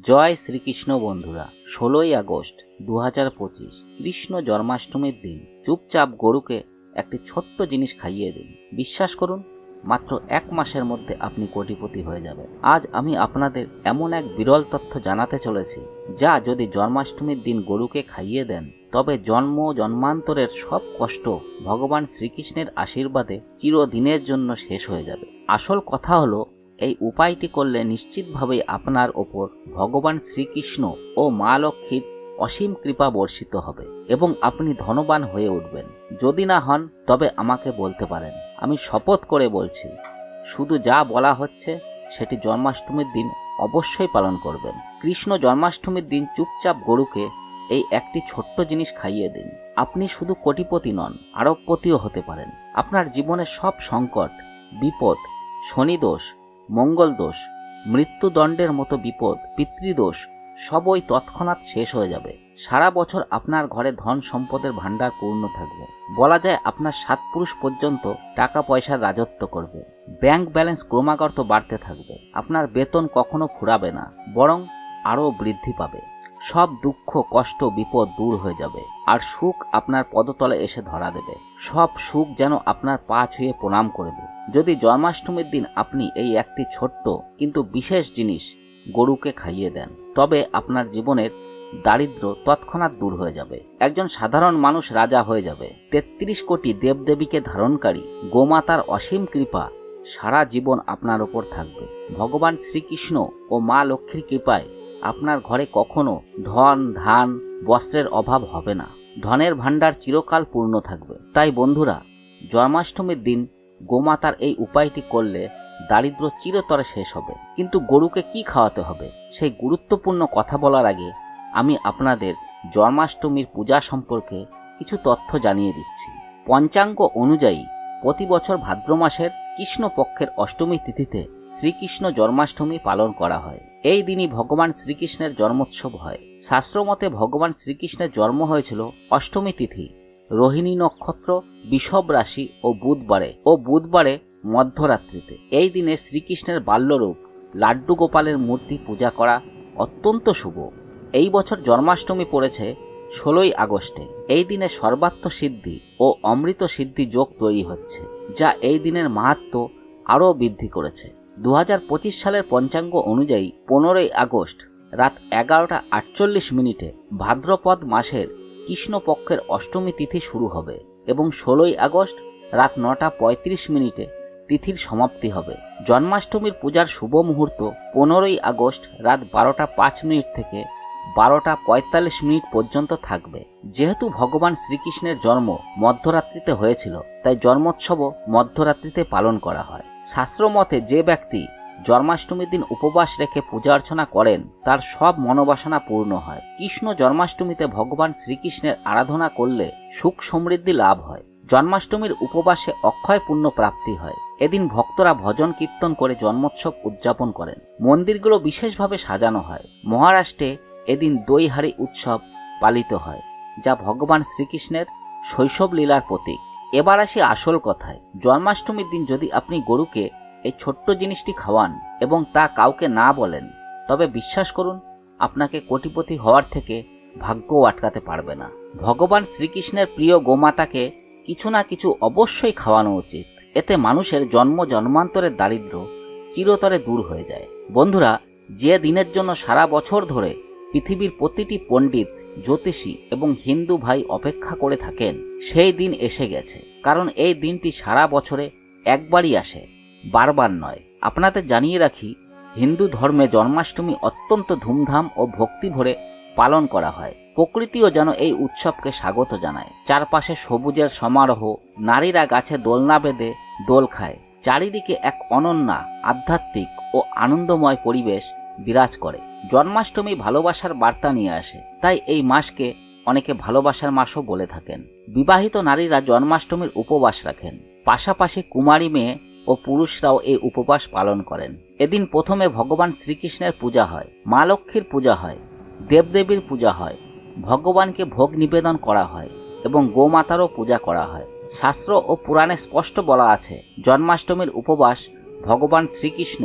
জয় শ্রীকৃষ্ণ বন্ধুরা। 16ই আগস্ট 2025 কৃষ্ণ জন্মাষ্টমীর দিন চুপচাপ গরুকে একটি ছোট্ট জিনিস খাইয়ে দিন। বিশ্বাস করুন, মাত্র 1 মাসের মধ্যে আপনি কোটিপতি হয়ে যাবেন। আজ আমি আপনাদের এমন এক বিরল তথ্য জানাতে চলেছি, যা যদি জন্মাষ্টমীর দিন গরুকে খাইয়ে দেন, তবে জন্মান্তরের সব কষ্ট ভগবান শ্রীকৃষ্ণের আশীর্বাদে চিরদিনের জন্য শেষ হয়ে যাবে। আসল কথা হলো, এই উপায়টি করলে নিশ্চিতভাবেই আপনার ওপর ভগবান শ্রীকৃষ্ণ ও মা লক্ষ্মীর অসীম কৃপা বর্ষিত হবে এবং আপনি ধনবান হয়ে উঠবেন। যদি না হন তবে আমাকে বলতে পারেন, আমি শপথ করে বলছি, শুধু যা বলা হচ্ছে সেটি জন্মাষ্টমীর দিন অবশ্যই পালন করবেন। কৃষ্ণ জন্মাষ্টমীর দিন চুপচাপ গরুকে এই একটি ছোট্ট জিনিস খাইয়ে দিন। আপনি শুধু কোটিপতি নন, আরবপতিও হতে পারেন। আপনার জীবনের সব সংকট, বিপদ, শনিদোষ, মঙ্গল দোষ, মৃত্যুদণ্ডের মতো বিপদ, পিতৃদোষ সবই তৎক্ষণাৎ শেষ হয়ে যাবে। সারা বছর আপনার ঘরে ধন সম্পদের ভাণ্ডার পূর্ণ থাকবে। বলা যায় আপনার 7 পুরুষ পর্যন্ত টাকা পয়সার রাজত্ব করবে। ব্যাংক ব্যালেন্স ক্রমাগত বাড়তে থাকবে। আপনার বেতন কখনো ফুরাবে না, বরং আরও বৃদ্ধি পাবে। সব দুঃখ, কষ্ট, বিপদ দূর হয়ে যাবে, আর সুখ আপনার পদতলে এসে ধরা দেবে। সব সুখ যেন আপনার পা ছুঁয়ে প্রণাম করবে। যদি জন্মাষ্টমীর দিন আপনি এই একটি ছোট্ট কিন্তু বিশেষ জিনিস গরুকে খাইয়ে দেন, তবে আপনার জীবনের দারিদ্র্য তৎক্ষণাৎ দূর হয়ে যাবে। একজন সাধারণ মানুষ রাজা হয়ে যাবে। 33 কোটি দেবদেবীকে ধারণকারী গোমাতার অসীম কৃপা সারা জীবন আপনার ওপর থাকবে। ভগবান শ্রীকৃষ্ণ ও মা লক্ষ্মীর কৃপায় আপনার ঘরে কখনো ধন, ধান, বস্ত্রের অভাব হবে না। ধনের ভাণ্ডার চিরকাল পূর্ণ থাকবে। তাই বন্ধুরা, জন্মাষ্টমীর দিন গোমাতার এই উপায়টি করলে দারিদ্র চিরতরে শেষ হবে। কিন্তু গরুকে কি খাওয়াতে হবে, সেই গুরুত্বপূর্ণ কথা বলার আগে আমি আপনাদের জন্মাষ্টমীর পূজা সম্পর্কে কিছু তথ্য জানিয়ে দিচ্ছি। পঞ্চাঙ্গ অনুযায়ী প্রতি বছর ভাদ্র মাসের কৃষ্ণপক্ষের অষ্টমী তিথিতে শ্রীকৃষ্ণ জন্মাষ্টমী পালন করা হয়। এই দিনই ভগবান শ্রীকৃষ্ণের জন্মোৎসব হয়। শাস্ত্রমতে ভগবান শ্রীকৃষ্ণের জন্ম হয়েছিল অষ্টমী তিথি, রোহিণী নক্ষত্র, বিষব রাশি ও বুধবারে মধ্যরাত্রিতে। এই দিনে শ্রীকৃষ্ণের বাল্যরূপ লাড্ডু গোপালের মূর্তি পূজা করা অত্যন্ত শুভ। এই বছর জন্মাষ্টমী পড়েছে 16ই আগস্টে। এই দিনে সর্বাত্ম সিদ্ধি ও অমৃত সিদ্ধি যোগ তৈরি হচ্ছে, যা এই দিনের মাহাত্ম্য আরও বৃদ্ধি করেছে। 2025 সালের পঞ্চাঙ্গ অনুযায়ী 15ই আগস্ট রাত 11:48 ভাদ্রপদ মাসের কৃষ্ণপক্ষের অষ্টমী তিথি শুরু হবে এবং 16ই আগস্ট রাত 9:35 তিথির সমাপ্তি হবে। জন্মাষ্টমীর পূজার শুভ মুহূর্ত 15ই আগস্ট রাত 12:05 থেকে 12:45 পর্যন্ত থাকবে। যেহেতু ভগবান শ্রীকৃষ্ণের জন্ম মধ্যরাত্রিতে হয়েছিল, তাই জন্মোৎসবও মধ্যরাত্রিতে পালন করা হয়। শাস্ত্রমতে যে ব্যক্তি জন্মাষ্টমীর দিন উপবাস রেখে পূজা অর্চনা করেন, তার সব মনোবাসনা পূর্ণ হয়। কৃষ্ণ জন্মাষ্টমীতে ভগবান শ্রীকৃষ্ণের আরাধনা করলে সুখ সমৃদ্ধি লাভ হয়। জন্মাষ্টমীর উপবাসে অক্ষয় পুণ্য প্রাপ্তি হয়। এদিন ভক্তরা ভজন কীর্তন করে জন্মোৎসব উদযাপন করেন। মন্দিরগুলো বিশেষভাবে সাজানো হয়। মহারাষ্ট্রে এদিন দইহারি উৎসব পালিত হয়, যা ভগবান শ্রীকৃষ্ণের শৈশব লীলার প্রতীক। এবার আসি আসল কথায়। জন্মাষ্টমীর দিন যদি আপনি গরুকে এই ছোট্ট জিনিসটি খাওয়ান এবং তা কাউকে না বলেন, তবে বিশ্বাস করুন, আপনাকে কোটিপতি হওয়ার থেকে ভাগ্যও আটকাতে পারবে না। ভগবান শ্রীকৃষ্ণের প্রিয় গোমাতাকে কিছু না কিছু অবশ্যই খাওয়ানো উচিত। এতে মানুষের জন্মান্তরের দারিদ্র্য চিরতরে দূর হয়ে যায়। বন্ধুরা, যে দিনের জন্য সারা বছর ধরে পৃথিবীর প্রতিটি পণ্ডিত, জ্যোতিষী এবং হিন্দু ভাই অপেক্ষা করে থাকেন, সেই দিন এসে গেছে। কারণ এই দিনটি সারা বছরে একবারই আসে, বারবার নয়। আপনাদের জানিয়ে রাখি, হিন্দু ধর্মে জন্মাষ্টমী অত্যন্ত ধুমধাম ও ভক্তি ভরে পালন করা হয়। প্রকৃতিও যেন এই উৎসবকে স্বাগত জানায়। চারপাশে সবুজের সমারোহ, নারীরা গাছে দোলনা বেঁধে দোল খায়। চারিদিকে এক অনন্য আধ্যাত্মিক ও আনন্দময় পরিবেশ বিরাজ করে। জন্মাষ্টমী ভালোবাসার বার্তা নিয়ে আসে, তাই এই মাসকে অনেকে ভালোবাসার মাসও বলে থাকেন। বিবাহিত নারীরা জন্মাষ্টমীর উপবাস রাখেন। পাশাপাশি কুমারী মেয়ে ও পুরুষরাও এই উপবাস পালন করেন। এদিন প্রথমে ভগবান শ্রীকৃষ্ণের পূজা হয়, মা লক্ষ্মীর পূজা হয়, দেবদেবীর পূজা হয়, ভগবানকে ভোগ নিবেদন করা হয় এবং গোমাতারও পূজা করা হয়। শাস্ত্র ও পুরাণে স্পষ্ট বলা আছে, জন্মাষ্টমীর উপবাস ভগবান শ্রীকৃষ্ণ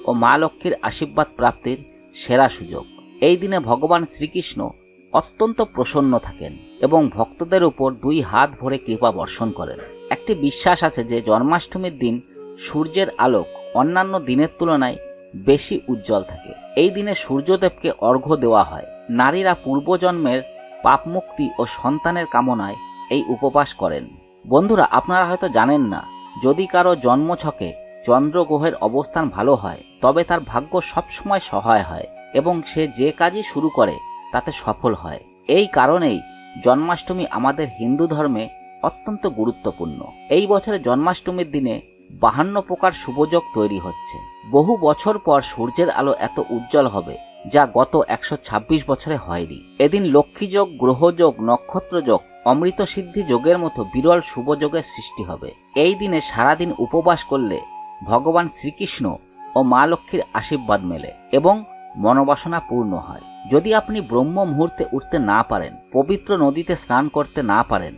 ও মা লক্ষ্মীর আশীর্বাদ প্রাপ্তির সেরা সুযোগ। এই দিনে ভগবান শ্রীকৃষ্ণ অত্যন্ত প্রসন্ন থাকেন এবং ভক্তদের উপর 2 হাত ভরে কৃপা বর্ষণ করেন। একটি বিশ্বাস আছে যে জন্মাষ্টমীর দিন সূর্যের আলোক অন্যান্য দিনের তুলনায় বেশি উজ্জ্বল থাকে। এই দিনে সূর্যদেবকে অর্ঘ্য দেওয়া হয়। নারীরা পূর্বজন্মের পাপমুক্তি ও সন্তানের কামনায় এই উপবাস করেন। বন্ধুরা, আপনারা হয়তো জানেন না, যদি কারো জন্মছকে চন্দ্রগ্রহের অবস্থান ভালো হয় তবে তার ভাগ্য সবসময় সহায় হয় এবং সে যে কাজই শুরু করে তাতে সফল হয়। এই কারণেই জন্মাষ্টমী আমাদের হিন্দু ধর্মে অত্যন্ত গুরুত্বপূর্ণ। এই বছরে জন্মাষ্টমীর দিনে 52 প্রকার শুভযোগ তৈরি হচ্ছে। বহু বছর পর সূর্যের আলো এত উজ্জ্বল হবে যা গত 126 বছরে হয়নি। এদিন লক্ষ্মীযোগ, গ্রহযোগ, নক্ষত্রযোগ, অমৃত সিদ্ধি যোগের মতো বিরল শুভযোগের সৃষ্টি হবে। এই দিনে সারাদিন উপবাস করলে ভগবান শ্রীকৃষ্ণ ও মা লক্ষ্মীর আশীর্বাদ মেলে এবং মনোবাসনা পূর্ণ হয়। যদি আপনি ব্রহ্ম মুহূর্তে উঠতে না পারেন, পবিত্র নদীতে স্নান করতে না পারেন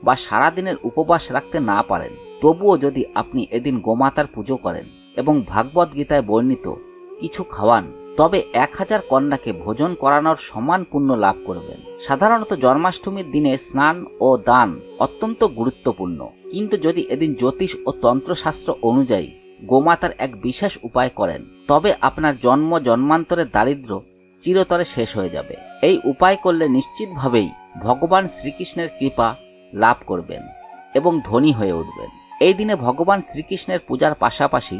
বা সারাদিনের উপবাস রাখতে না পারেন, তবুও যদি আপনি এদিন গোমাতার পুজো করেন এবং ভাগবত গীতায় বর্ণিত কিছু খাওয়ান, তবে 1000 কন্যাকে ভোজন করানোর সমান পুণ্য লাভ করবেন। সাধারণত জন্মাষ্টমীর দিনে স্নান ও দান অত্যন্ত গুরুত্বপূর্ণ, কিন্তু যদি এদিন জ্যোতিষ ও তন্ত্রশাস্ত্র অনুযায়ী গোমাতার এক বিশেষ উপায় করেন, তবে আপনার জন্মান্তরের দারিদ্র্য চিরতরে শেষ হয়ে যাবে। এই উপায় করলে নিশ্চিতভাবেই ভগবান শ্রীকৃষ্ণের কৃপা লাভ করবেন এবং ধনী হয়ে উঠবেন। এই দিনে ভগবান শ্রীকৃষ্ণের পূজার পাশাপাশি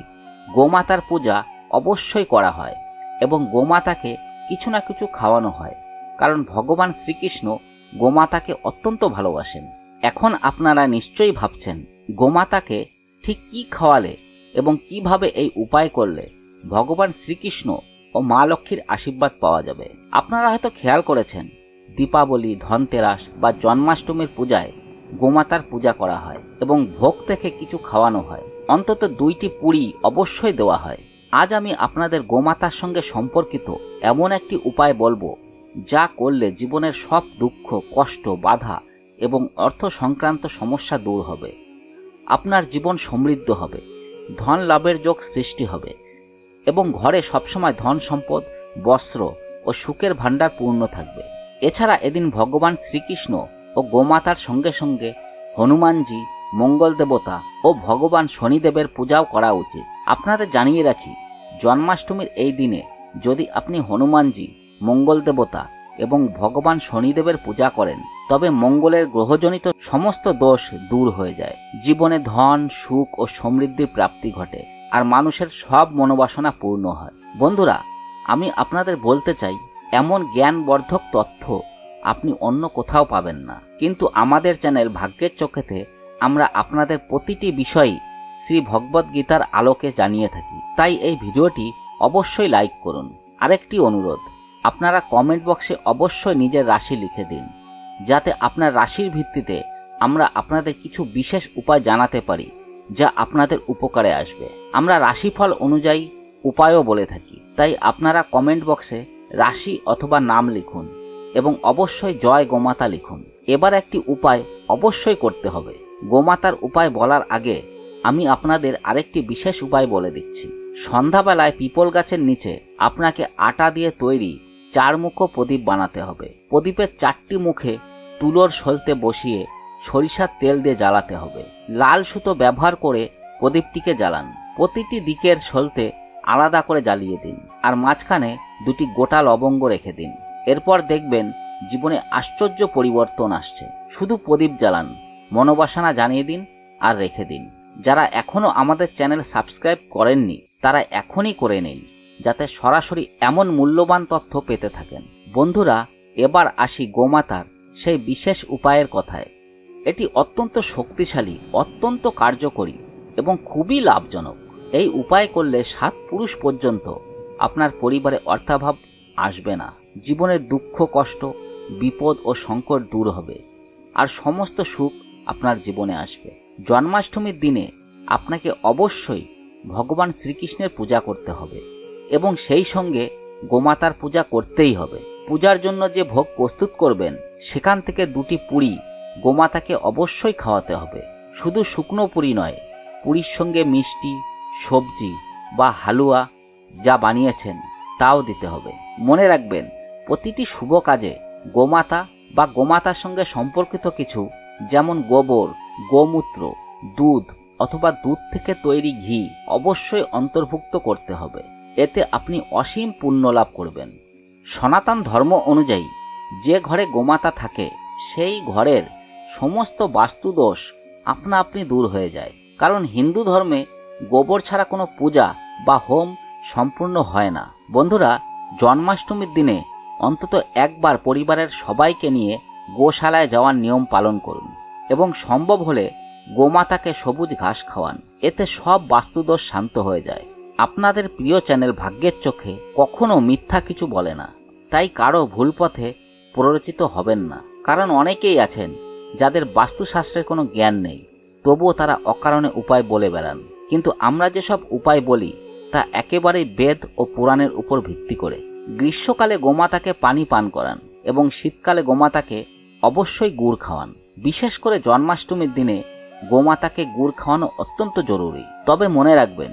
গোমাতার পূজা অবশ্যই করা হয় এবং গোমাতাকে কিছু না কিছু খাওয়ানো হয়, কারণ ভগবান শ্রীকৃষ্ণ গোমাতাকে অত্যন্ত ভালোবাসেন। এখন আপনারা নিশ্চয়ই ভাবছেন, গোমাতাকে ঠিক কি খাওয়ালে এবং কিভাবে এই উপায় করলে ভগবান শ্রীকৃষ্ণ ও মা লক্ষ্মীর আশীর্বাদ পাওয়া যাবে। আপনারা হয়তো খেয়াল করেছেন, দীপাবলি, ধনতেরাস বা জন্মাষ্টমীর পূজায় গোমাতার পূজা করা হয় এবং ভোগ থেকে কিছু খাওয়ানো হয়। অন্তত 2টি পুরি অবশ্যই দেওয়া হয়। আজ আমি আপনাদের গোমাতার সঙ্গে সম্পর্কিত এমন একটি উপায় বলবো, যা করলে জীবনের সব দুঃখ, কষ্ট, বাধা এবং অর্থ সংক্রান্ত সমস্যা দূর হবে। আপনার জীবন সমৃদ্ধ হবে, ধন লাভের যোগ সৃষ্টি হবে এবং ঘরে সবসময় ধন সম্পদ, বস্ত্র ও সুখের ভাণ্ডার পূর্ণ থাকবে। এছাড়া এদিন ভগবান শ্রীকৃষ্ণ ও গোমাতার সঙ্গে সঙ্গে হনুমানজি, মঙ্গল দেবতা ও ভগবান শনিদেবের পূজাও করা উচিত। আপনাদের জানিয়ে রাখি, জন্মাষ্টমীর এই দিনে যদি আপনি হনুমানজি, মঙ্গল দেবতা এবং ভগবান শনিদেবের পূজা করেন, তবে মঙ্গলের গ্রহজনিত সমস্ত দোষ দূর হয়ে যায়। জীবনে ধন, সুখ ও সমৃদ্ধির প্রাপ্তি ঘটে আর মানুষের সব মনোবাসনা পূর্ণ হয়। বন্ধুরা, আমি আপনাদের বলতে চাই, এমন জ্ঞানবর্ধক তথ্য আপনি অন্য কোথাও পাবেন না, কিন্তু আমাদের চ্যানেল ভাগ্যের চোখেতে আমরা আপনাদের প্রতিটি বিষয়ই শ্রী ভগবত গীতার আলোকে জানিয়ে থাকি। তাই এই ভিডিওটি অবশ্যই লাইক করুন। আরেকটি অনুরোধ, আপনারা কমেন্ট বক্সে অবশ্যই নিজের রাশি লিখে দিন, যাতে আপনার রাশির ভিত্তিতে আমরা আপনাদের কিছু বিশেষ উপায় জানাতে পারি যা আপনাদের উপকারে আসবে। আমরা রাশিফল অনুযায়ী উপায়ও বলে থাকি, তাই আপনারা কমেন্ট বক্সে রাশি অথবা নাম লিখুন এবং অবশ্যই জয় গোমাতা লিখুন। এবার একটি উপায় অবশ্যই করতে হবে। গোমাতার উপায় বলার আগে আমি আপনাদের আরেকটি বিশেষ উপায় বলে দিচ্ছি। সন্ধ্যাবেলায় পিপল গাছের নিচে আপনাকে আটা দিয়ে তৈরি 4 মুখো প্রদীপ বানাতে হবে। প্রদীপের 4টি মুখে তুলোর সলতে বসিয়ে সরিষার তেল দিয়ে জ্বালাতে হবে। লাল সুতো ব্যবহার করে প্রদীপটিকে জ্বালান। প্রতিটি দিকের সলতে আলাদা করে জ্বালিয়ে দিন আর মাঝখানে 2টি গোটা লবঙ্গ রেখে দিন। এরপর দেখবেন জীবনে আশ্চর্য পরিবর্তন আসছে। শুধু প্রদীপ জ্বালান, মনোবাসনা জানিয়ে দিন আর রেখে দিন। যারা এখনো আমাদের চ্যানেল সাবস্ক্রাইব করেননি তারা এখনই করে নিন, যাতে সরাসরি এমন মূল্যবান তথ্য পেতে থাকেন। বন্ধুরা, এবার আসি গোমাতার সেই বিশেষ উপায়ের কথায়। এটি অত্যন্ত শক্তিশালী, অত্যন্ত কার্যকরী এবং খুবই লাভজনক। এই উপায় করলে 7 পুরুষ পর্যন্ত আপনার পরিবারে অর্থাভাব আসবে না। জীবনের দুঃখ, কষ্ট, বিপদ ও সংকট দূর হবে আর সমস্ত সুখ আপনার জীবনে আসবে। জন্মাষ্টমীর দিনে আপনাকে অবশ্যই ভগবান শ্রীকৃষ্ণের পূজা করতে হবে এবং সেই সঙ্গে গোমাতার পূজা করতেই হবে। পূজার জন্য যে ভোগ প্রস্তুত করবেন সেখান থেকে 2টি পুরি গোমাতাকে অবশ্যই খাওয়াতে হবে। শুধু শুকনো পুরি নয়, পুরীর সঙ্গে মিষ্টি, সবজি বা হালুয়া যা বানিয়েছেন তাও দিতে হবে। মনে রাখবেন, প্রতিটি শুভ কাজে গোমাতা বা গোমাতার সঙ্গে সম্পর্কিত কিছু, যেমন গোবর, গোমূত্র, দুধ অথবা দুধ থেকে তৈরি ঘি অবশ্যই অন্তর্ভুক্ত করতে হবে। এতে আপনি অসীম পুণ্য লাভ করবেন। সনাতন ধর্ম অনুযায়ী যে ঘরে গোমাতা থাকে সেই ঘরের সমস্ত বাস্তুদোষ আপনা আপনি দূর হয়ে যায়। কারণ হিন্দু ধর্মে গোবর ছাড়া কোনো পূজা বা হোম সম্পূর্ণ হয় না। বন্ধুরা, জন্মাষ্টমীর দিনে অন্তত একবার পরিবারের সবাইকে নিয়ে গোশালায় যাওয়ার নিয়ম পালন করুন এবং সম্ভব হলে গোমাতাকে সবুজ ঘাস খাওয়ান। এতে সব বাস্তুদোষ শান্ত হয়ে যায়। আপনাদের প্রিয় চ্যানেল ভাগ্যের চোখে কখনো মিথ্যা কিছু বলে না, তাই কারো ভুল পথে প্ররোচিত হবেন না। কারণ অনেকেই আছেন যাদের বাস্তুশাস্ত্রের কোনো জ্ঞান নেই, তবুও তারা অকারণে উপায় বলে বেড়ান। কিন্তু আমরা যেসব উপায় বলি তা একেবারেই বেদ ও পুরাণের উপর ভিত্তি করে। গ্রীষ্মকালে গোমাতাকে পানি পান করান এবং শীতকালে গোমাতাকে অবশ্যই গুড় খাওয়ান। বিশেষ করে জন্মাষ্টমীর দিনে গোমাতাকে গুড় খাওয়ানো অত্যন্ত জরুরি। তবে মনে রাখবেন,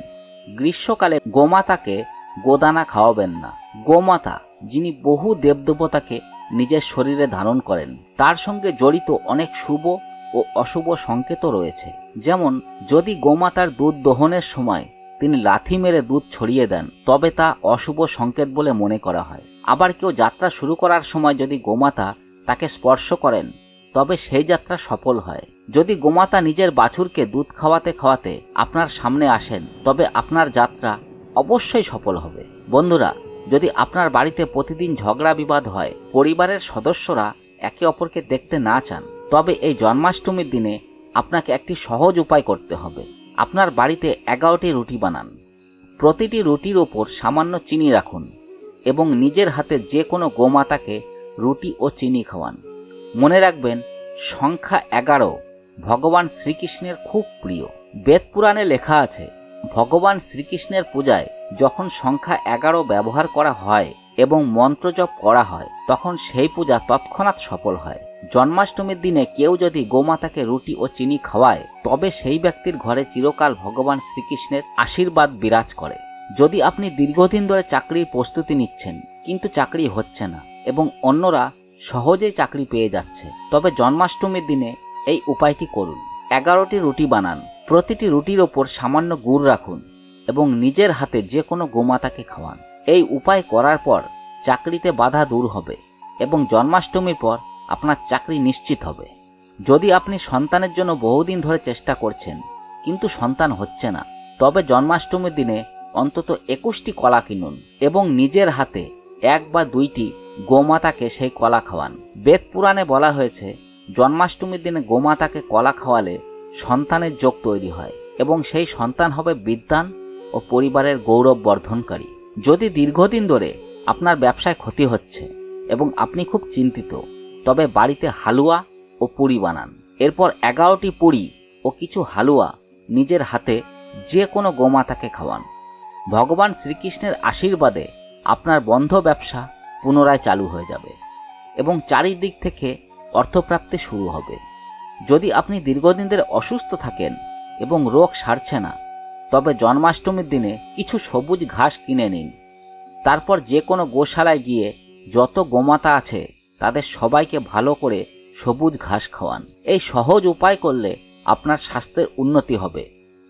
গ্রীষ্মকালে গোমাতাকে গোদানা খাওয়াবেন না। গোমাতা, যিনি বহু দেবদেবতাকে নিজের শরীরে ধারণ করেন, তার সঙ্গে জড়িত অনেক শুভ ও অশুভ সংকেতও রয়েছে। যেমন যদি গোমাতার দুধ দোহনের সময় তিনি লাথি মেরে দুধ ছড়িয়ে দেন, তবে তা অশুভ সংকেত বলে মনে করা হয়। আবার কেউ যাত্রা শুরু করার সময় যদি গোমাতা তাকে স্পর্শ করেন, তবে সেই যাত্রা সফল হয়। যদি গোমাতা নিজের বাছুরকে দুধ খাওয়াতে খাওয়াতে আপনার সামনে আসেন, তবে আপনার যাত্রা অবশ্যই সফল হবে। বন্ধুরা, যদি আপনার বাড়িতে প্রতিদিন ঝগড়া বিবাদ হয়, পরিবারের সদস্যরা একে অপরকে দেখতে না চান, তবে এই জন্মাষ্টমীর দিনে আপনাকে একটি সহজ উপায় করতে হবে। আপনার বাড়িতে 11টি রুটি বানান। প্রতিটি রুটির ওপর সামান্য চিনি রাখুন এবং নিজের হাতে যে কোনো গোমাতাকে রুটি ও চিনি খাওয়ান। মনে রাখবেন, সংখ্যা 11 ভগবান শ্রীকৃষ্ণের খুব প্রিয়। বেদ পুরাণে লেখা আছে, ভগবান শ্রীকৃষ্ণের পূজায় যখন সংখ্যা 11 ব্যবহার করা হয় এবং মন্ত্রজপ করা হয়, তখন সেই পূজা তৎক্ষণাৎ সফল হয়। জন্মাষ্টমীর দিনে কেউ যদি গোমাতাকে রুটি ও চিনি খাওয়ায়, তবে সেই ব্যক্তির ঘরে চিরকাল ভগবান শ্রীকৃষ্ণের আশীর্বাদ বিরাজ করে। যদি আপনি দীর্ঘদিন ধরে চাকরির প্রস্তুতি নিচ্ছেন কিন্তু চাকরি হচ্ছে না এবং অন্যরা সহজেই চাকরি পেয়ে যাচ্ছে, তবে জন্মাষ্টমীর দিনে এই উপায়টি করুন। 11টি রুটি বানান, প্রতিটি রুটির ওপর সামান্য গুড় রাখুন এবং নিজের হাতে যে কোনো গোমাতাকে খাওয়ান। এই উপায় করার পর চাকরিতে বাধা দূর হবে এবং জন্মাষ্টমীর পর আপনার চাকরি নিশ্চিত হবে। যদি আপনি সন্তানের জন্য বহুদিন ধরে চেষ্টা করছেন কিন্তু সন্তান হচ্ছে না, তবে জন্মাষ্টমীর দিনে অন্তত 21টি কলা কিনুন এবং নিজের হাতে 1 বা 2টি গোমাতাকে সেই কলা খাওয়ান। বেদ পুরাণে বলা হয়েছে, জন্মাষ্টমীর দিনে গোমাতাকে কলা খাওয়ালে সন্তানের যোগ তৈরি হয় এবং সেই সন্তান হবে বিদ্বান ও পরিবারের গৌরব বর্ধনকারী। যদি দীর্ঘদিন ধরে আপনার ব্যবসায় ক্ষতি হচ্ছে এবং আপনি খুব চিন্তিত, তবে বাড়িতে হালুয়া ও পুরি বানান। এরপর 11টি পুরি ও কিছু হালুয়া নিজের হাতে যে কোনো গোমাতাকে খাওয়ান। ভগবান শ্রীকৃষ্ণের আশীর্বাদে আপনার বন্ধ ব্যবসা পুনরায় চালু হয়ে যাবে এবং চারিদিক থেকে অর্থপ্রাপ্তি শুরু হবে। যদি আপনি দীর্ঘদিন ধরে অসুস্থ থাকেন এবং রোগ সারছে না, তবে জন্মাষ্টমীর দিনে কিছু সবুজ ঘাস কিনে নিন। তারপর যে কোনো গোশালায় গিয়ে যত গোমাতা আছে তাদের সবাইকে ভালো করে সবুজ ঘাস খাওয়ান। এই সহজ উপায় করলে আপনার স্বাস্থ্যের উন্নতি হবে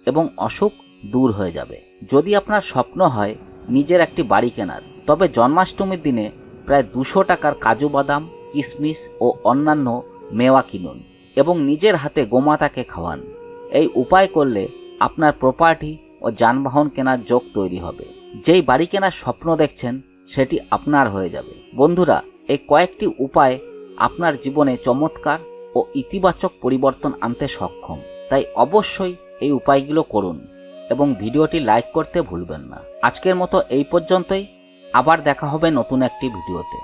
এবং অসুখ দূর হয়ে যাবে। যদি আপনার স্বপ্ন হয় নিজের একটি বাড়ি কেনার, তবে জন্মাষ্টমীর দিনে প্রায় 200 টাকার কাজু বাদাম, কিশমিশ ও অন্যান্য মেওয়া কিনুন এবং নিজের হাতে গোমাতাকে খাওয়ান। এই উপায় করলে আপনার প্রপার্টি ও যানবাহন কেনার যোগ তৈরি হবে। যেই বাড়ি কেনার স্বপ্ন দেখছেন সেটি আপনার হয়ে যাবে। বন্ধুরা, এই কয়েকটি উপায় আপনার জীবনে চমৎকার ও ইতিবাচক পরিবর্তন আনতে সক্ষম। তাই অবশ্যই এই উপায়গুলো করুন এবং ভিডিওটি লাইক করতে ভুলবেন না। আজকের মতো এই পর্যন্তই। আবার দেখা হবে নতুন একটি ভিডিওতে।